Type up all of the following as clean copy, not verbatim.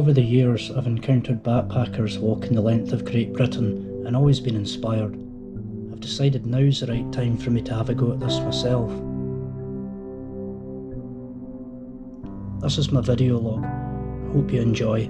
Over the years, I've encountered backpackers walking the length of Great Britain and always been inspired. I've decided now's the right time for me to have a go at this myself. This is my video log. Hope you enjoy.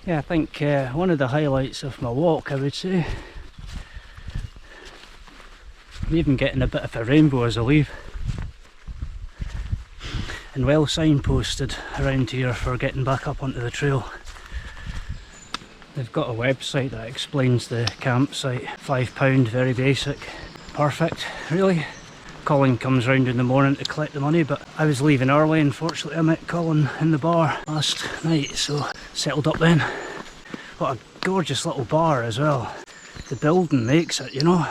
Yeah, I think one of the highlights of my walk, I would say. I'm even getting a bit of a rainbow as I leave. And well signposted around here for getting back up onto the trail. They've got a website that explains the campsite. £5, very basic. Perfect, really. Colin comes round in the morning to collect the money, but I was leaving early. Unfortunately, I met Colin in the bar last night, so settled up then. What a gorgeous little bar as well. The building makes it, you know.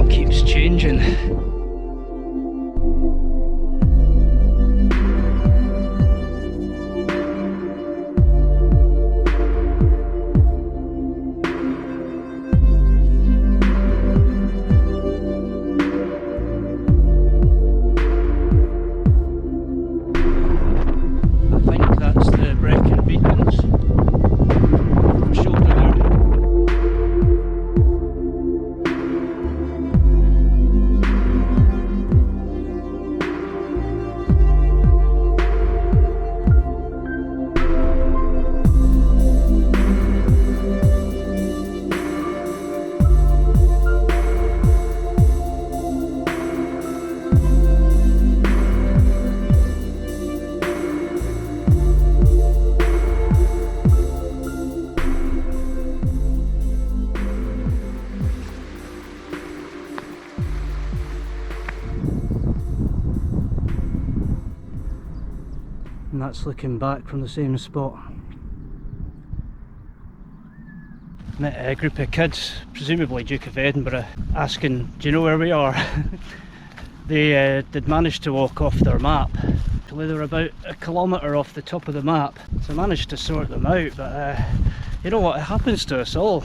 Keeps changing. And that's looking back from the same spot. Met a group of kids, presumably Duke of Edinburgh, asking, do you know where we are? They'd managed to walk off their map. Actually, they were about a kilometre off the top of the map, so I managed to sort them out, but you know what, it happens to us all.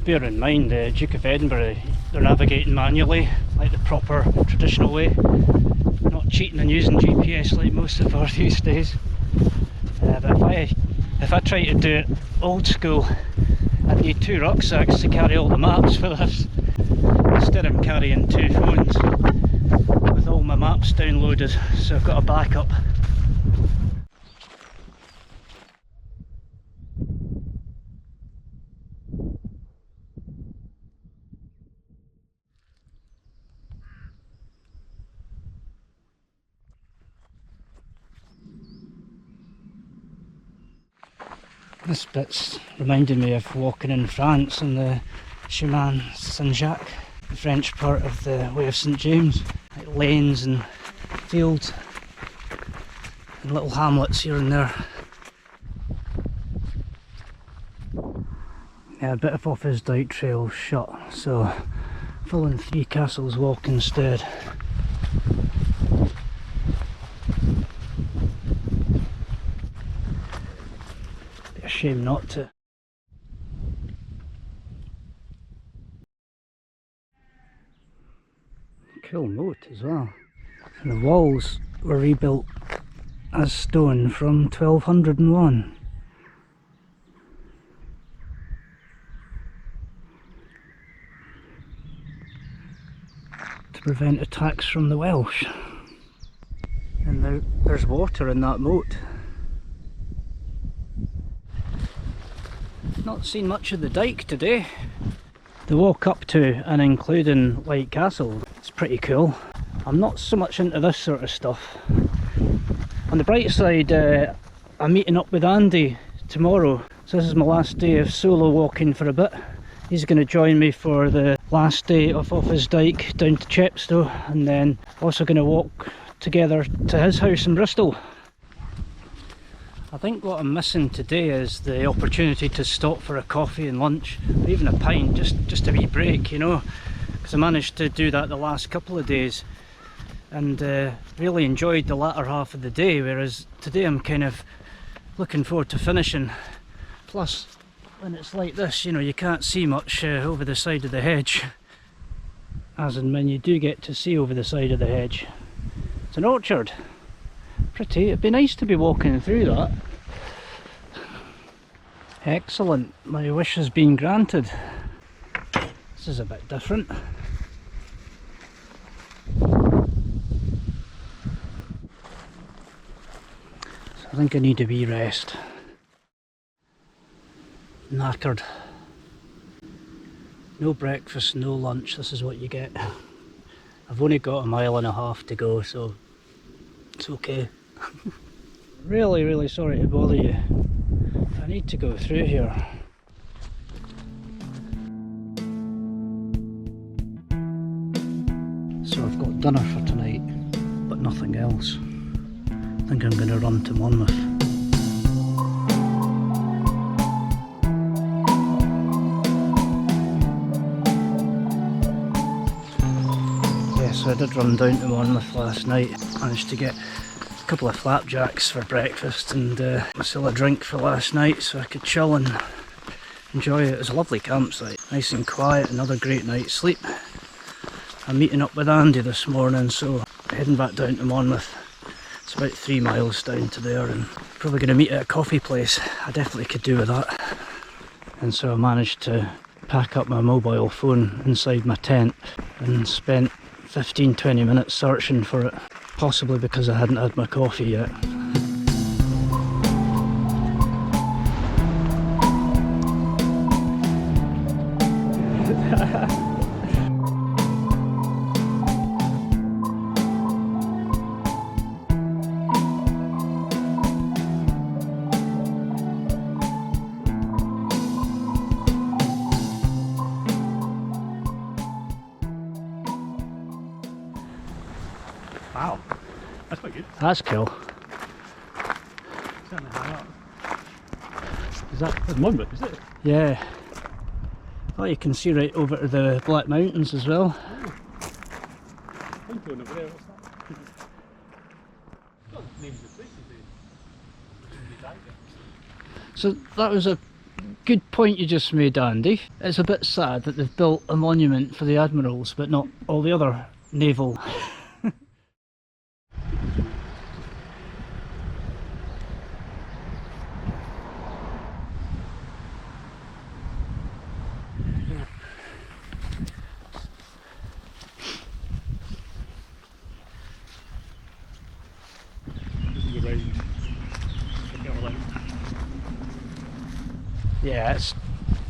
Bear in mind, the Duke of Edinburgh, they're navigating manually, like the proper traditional way. Not cheating and using GPS like most of us these days. But if I try to do it old school, I'd need 2 rucksacks to carry all the maps for this. Instead I'm carrying 2 phones with all my maps downloaded, so I've got a backup. This bit's reminded me of walking in France on the Chemin Saint-Jacques, the French part of the Way of St James. Like lanes and fields and little hamlets here and there. Yeah, a bit of Offa's Dyke trail shut, so following Three Castles walk instead. Shame not to. Cool moat as well. And the walls were rebuilt as stone from 1201. To prevent attacks from the Welsh. And there's water in that moat. Not seen much of the Dyke today. The walk up to and including White Castle, it's pretty cool. I'm not so much into this sort of stuff. On the bright side, I'm meeting up with Andy tomorrow. So this is my last day of solo walking for a bit. He's going to join me for the last day of Offa's Dyke down to Chepstow, and then also going to walk together to his house in Bristol. I think what I'm missing today is the opportunity to stop for a coffee and lunch, or even a pint, just a wee break, you know, because I managed to do that the last couple of days and really enjoyed the latter half of the day, whereas today I'm kind of looking forward to finishing. Plus, when it's like this, you know, you can't see much over the side of the hedge, as in when you do get to see over the side of the hedge. It's an orchard. Pretty. It'd be nice to be walking through that. Excellent. My wish has been granted. This is a bit different. So I think I need a wee rest. Knackered. No breakfast, no lunch. This is what you get. I've only got 1.5 miles to go, so it's okay. Really sorry to bother you. I need to go through here. So I've got dinner for tonight, but nothing else. I think I'm going to run to Monmouth. So I did run down to Monmouth last night. Managed to get a couple of flapjacks for breakfast and still a drink for last night, so I could chill and enjoy it. It was a lovely campsite, nice and quiet, another great night's sleep. I'm meeting up with Andy this morning, so heading back down to Monmouth. It's about 3 miles down to there, and probably going to meet at a coffee place. I definitely could do with that. And so I managed to pack up my mobile phone inside my tent and spent 15-20 minutes searching for it, possibly because I hadn't had my coffee yet. Wow, that's quite good. That's cool. Certainly high up. Is that? That's Monmouth, is it? Yeah. Oh, you can see right over to the Black Mountains as well. Oh. I'm going over there, what's that? Well, names of places, So that was a good point you just made, Andy. It's a bit sad that they've built a monument for the admirals, but not all the other naval. Yeah, it's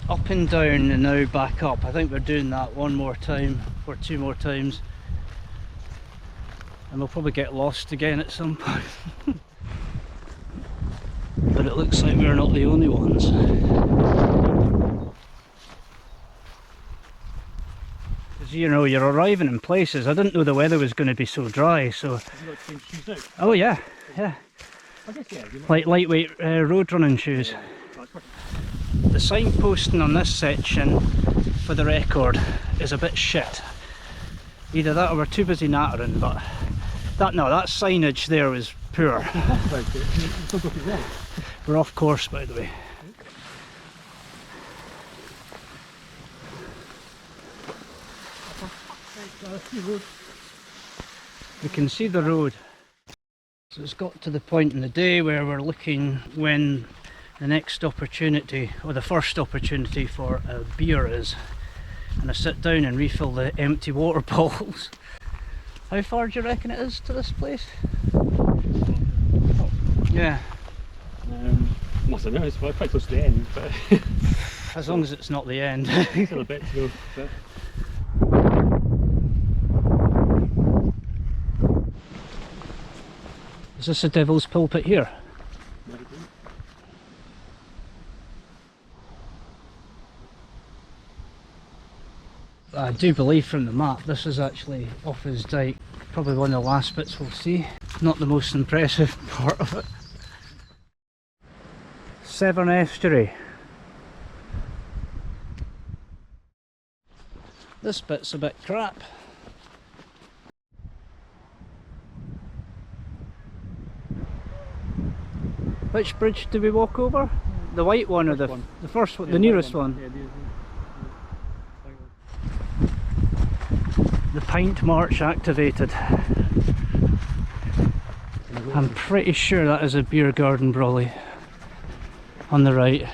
up and down and now back up. I think we're doing that one more time or 2 more times, and we'll probably get lost again at some point. But it looks like we're not the only ones. Because, you know, you're arriving in places. I didn't know the weather was going to be so dry, so... Have you got the same shoes now? Oh yeah, yeah. I guess, yeah. Like lightweight road running shoes. The signposting on this section, for the record, is a bit shit. Either that or we're too busy nattering, but that signage there was poor. We're off course, by the way. We can see the road. So it's got to the point in the day where we're looking when the next opportunity, or the first opportunity for a beer is. And I sit down and refill the empty water bottles. How far do you reckon it is to this place? Yeah. Mustn't know, it's quite close to the end, but as long as it's not the end. still a bit to go. But... Is this a Devil's Pulpit here? Maybe. I do believe from the map this is actually Offa's Dyke. Probably one of the last bits we'll see. Not the most impressive part of it. Severn Estuary. This bit's a bit crap. Which bridge do we walk over? The white one or the first one? Yeah, the nearest one? Yeah, the Pint March activated. I'm pretty sure that is a beer garden, Brawley. On the right.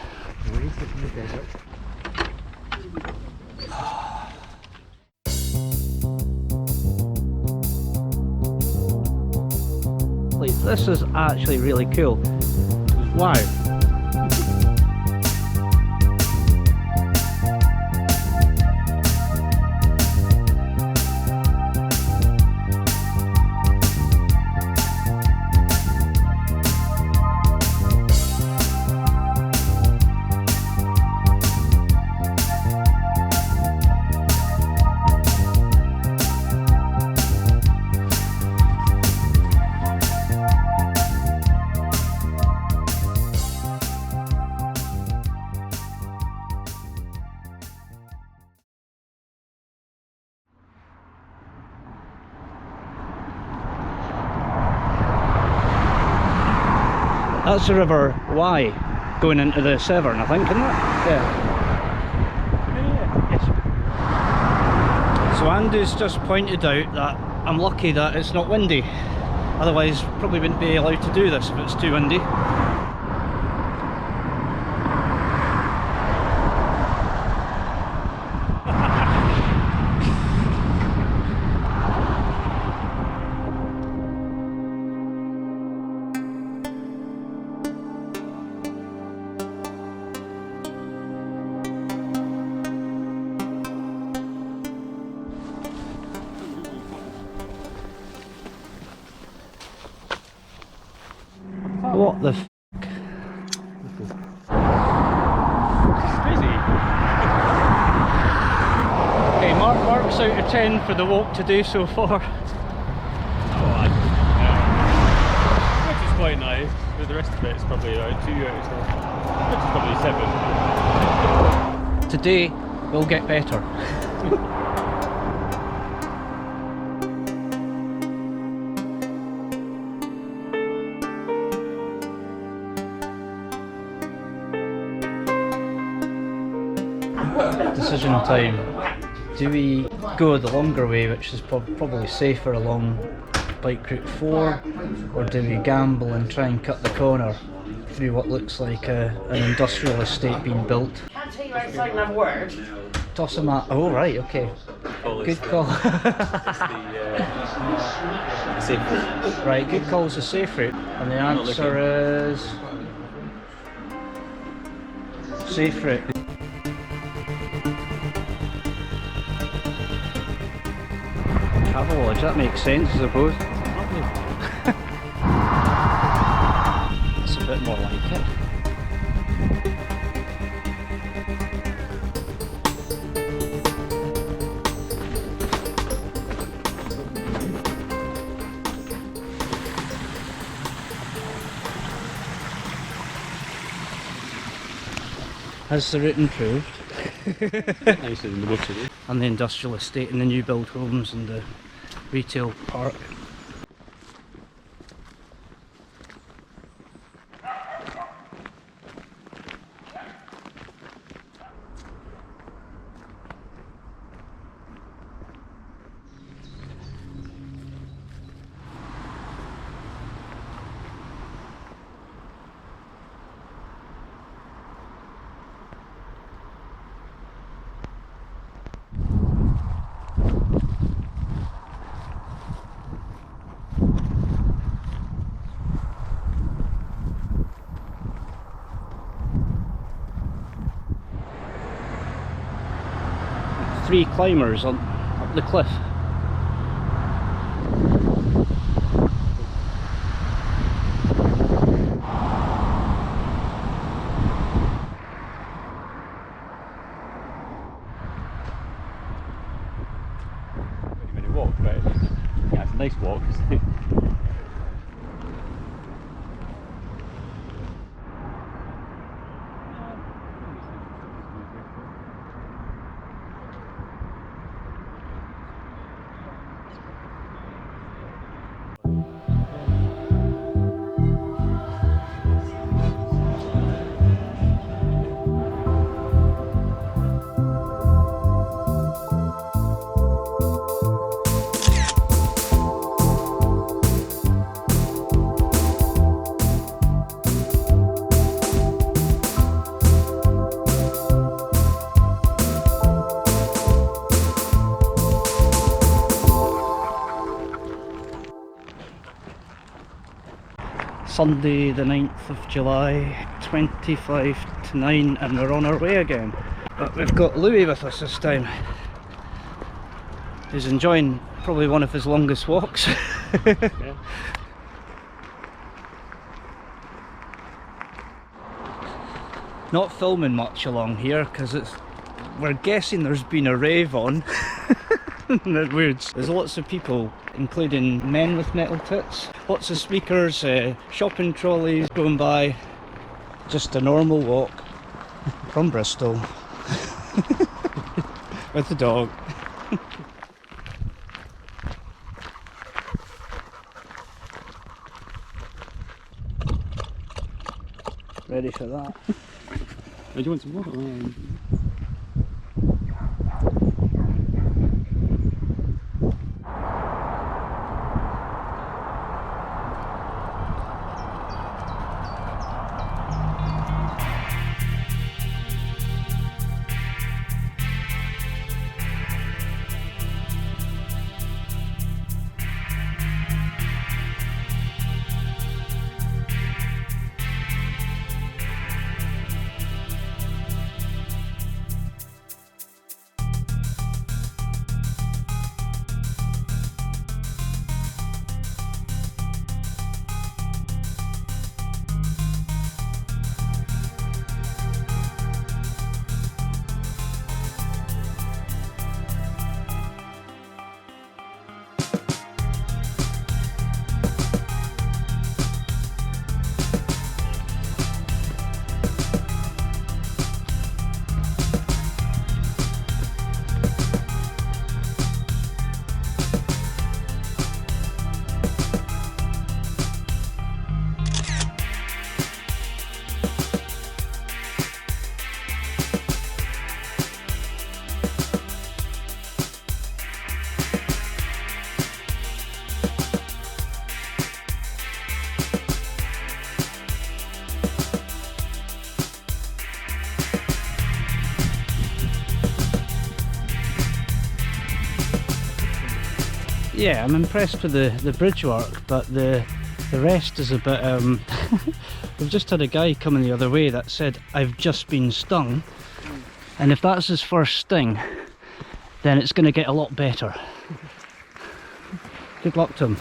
This is actually really cool. Wow. That's the River Wye going into the Severn, I think, isn't it? Yeah. Yes. So Andrew's just pointed out that I'm lucky that it's not windy. Otherwise, probably wouldn't be allowed to do this if it's too windy. What the f***? It's crazy. Okay, marks out of 10 for the walk to do so far. Which is quite nice, but the rest of it is probably around 2 out of 10. Which is probably 7. Today will get better. Decision time. Do we go the longer way, which is probably safer along Bike Route 4, or do we gamble and try and cut the corner through what looks like an industrial estate being built? Can't tell you outside another word. Toss a map. Oh right, okay. Good call. Safe route. Right, good call is a safe route, and the answer is safe route. Travelodge, that makes sense, I suppose. That's a bit more like it. Has the route improved? Nicer than the motorway. And the industrial estate and the new build homes and the retail park. 3 climbers on up the cliff. Walk, but yeah, it's a nice walk. Sunday the 9th of July, 25 to 9, and we're on our way again. But we've got Louis with us this time. He's enjoying probably one of his longest walks. Yeah. Not filming much along here because we're guessing there's been a rave on in the woods. There's lots of people, including men with metal tits, lots of speakers, shopping trolleys going by. Just a normal walk from Bristol with the dog. Ready for that? Do you want some water? Yeah, I'm impressed with the bridge work, but the rest is a bit we've just had a guy coming the other way that said, "I've just been stung," and if that's his first sting, then it's going to get a lot better. Good luck to him.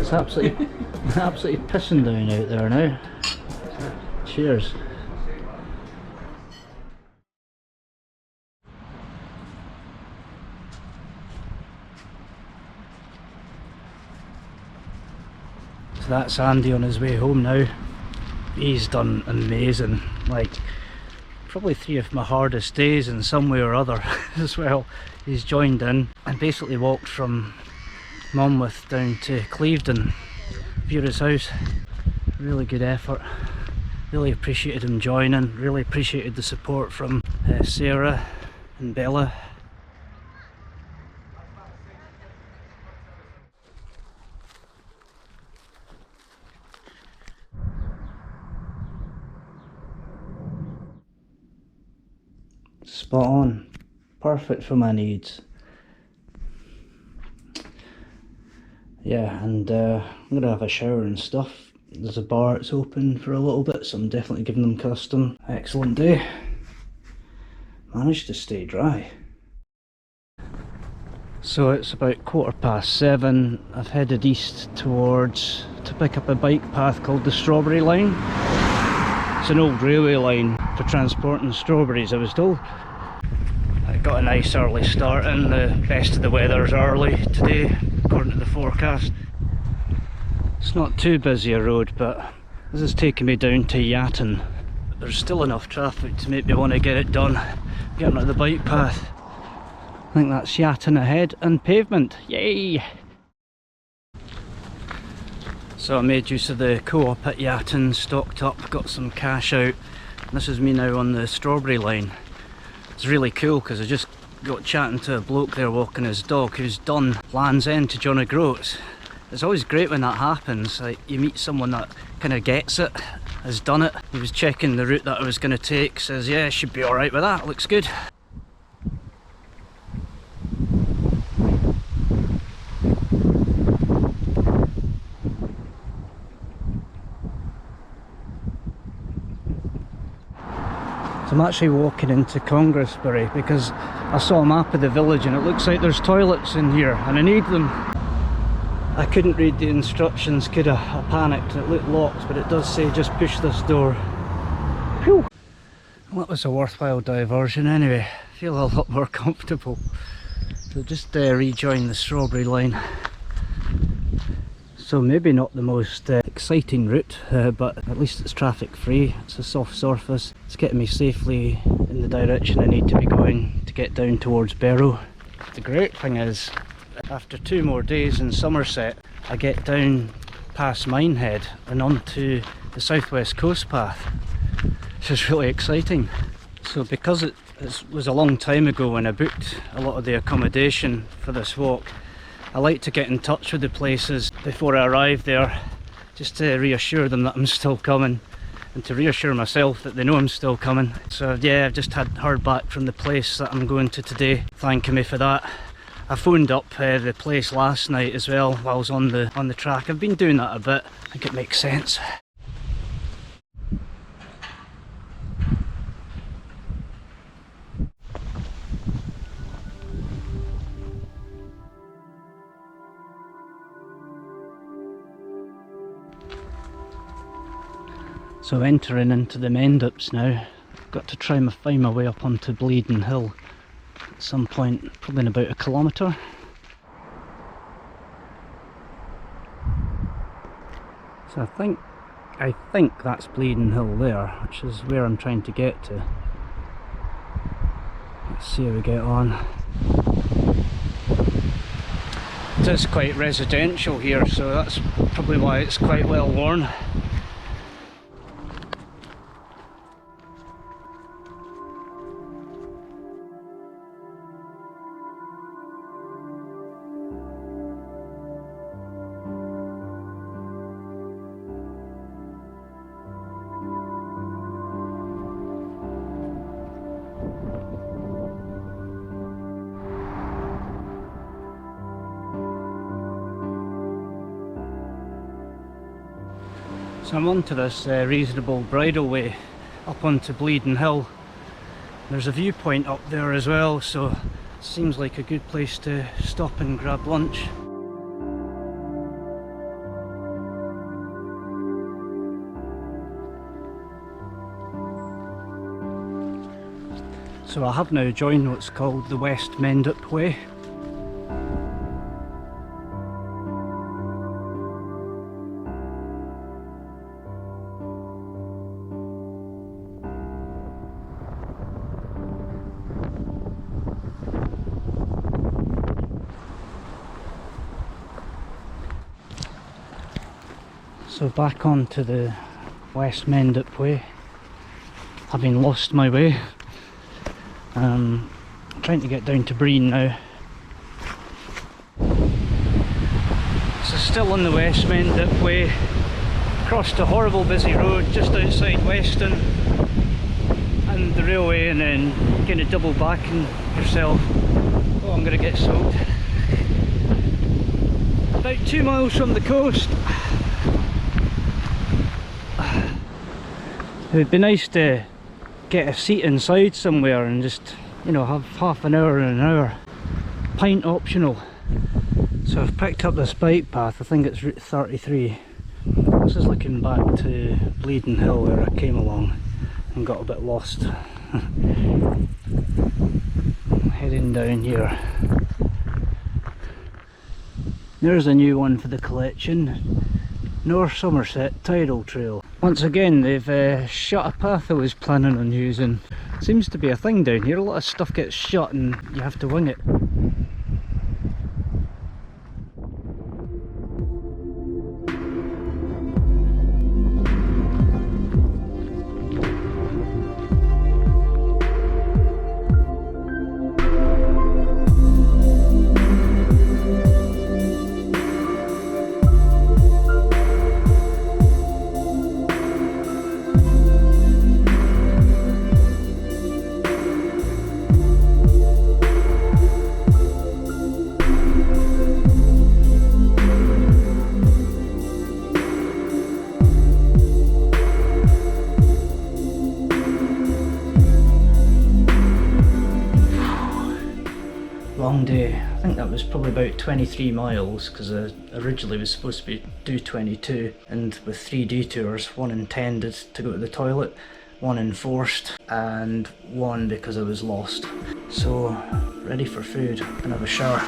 It's absolutely pissing down out there now. Cheers. So that's Andy on his way home now. He's done amazing, like probably 3 of my hardest days in some way or other as well. He's joined in and basically walked from Monmouth down to Clevedon, Vera's house. Really good effort. Really appreciated him joining. Really appreciated the support from Sarah and Bella. Spot on. Perfect for my needs. Yeah, and I'm gonna have a shower and stuff. There's a bar, it's open for a little bit, so I'm definitely giving them custom. Excellent day. Managed to stay dry. So it's about 7:15. I've headed east to pick up a bike path called the Strawberry Line. It's an old railway line for transporting strawberries, I was told. I got a nice early start and the best of the weather's early today, according to the forecast. It's not too busy a road, but this is taking me down to Llanthony. There's still enough traffic to make me want to get it done, getting on the bike path. I think that's Llanthony ahead and pavement, yay! So I made use of the co-op at Llanthony, stocked up, got some cash out. And this is me now on the Strawberry Line. It's really cool because I just got chatting to a bloke there walking his dog who's done Land's End to John O'Groats. It's always great when that happens, like you meet someone that kind of gets it, has done it. He was checking the route that I was going to take, says yeah, should be alright with that, looks good. So I'm actually walking into Congressbury because I saw a map of the village and it looks like there's toilets in here and I need them. I couldn't read the instructions, could I? I panicked, it looked locked, but it does say just push this door. Phew! Well, that was a worthwhile diversion anyway. I feel a lot more comfortable. So just rejoin the Strawberry Line. So maybe not the most exciting route, but at least it's traffic free, it's a soft surface. It's getting me safely in the direction I need to be going to get down towards Barrow. The great thing is, after 2 more days in Somerset, I get down past Minehead and onto the Southwest Coast Path, which is really exciting. So because it was a long time ago when I booked a lot of the accommodation for this walk, I like to get in touch with the places before I arrive there, just to reassure them that I'm still coming and to reassure myself that they know I'm still coming. So yeah, I've just heard back from the place that I'm going to today, thanking me for that. I phoned up the place last night as well while I was on the track. I've been doing that a bit, I think it makes sense. So entering into the Mendips now. I've got to try and find my way up onto Bleeding Hill at some point, probably in about 1 kilometre. So I think that's Bleeding Hill there, which is where I'm trying to get to. Let's see how we get on. It is quite residential here, so that's probably why it's quite well worn. So I'm onto this reasonable bridleway up onto Bleeding Hill. There's a viewpoint up there as well, so it seems like a good place to stop and grab lunch. So I have now joined what's called the West Mendip Way. So back onto the West Mendip Way, having lost my way. Trying to get down to Breen now. So still on the West Mendip Way, crossed a horrible busy road just outside Weston, and and the railway and then kind of double backing yourself. Oh, I'm going to get soaked. About 2 miles from the coast. It would be nice to get a seat inside somewhere and just, you know, have half an hour and an hour. Pint optional. So I've picked up this bike path, I think it's Route 33. This is looking back to Bleeding Hill where I came along and got a bit lost. Heading down here. There's a new one for the collection. North Somerset Tidal Trail. Once again they've shut a path I was planning on using. Seems to be a thing down here, a lot of stuff gets shut and you have to wing it. Long day. I think that was probably about 23 miles because I originally was supposed to do 22, and with 3 detours, 1 intended to go to the toilet, 1 enforced, and 1 because I was lost. So ready for food and have a shower.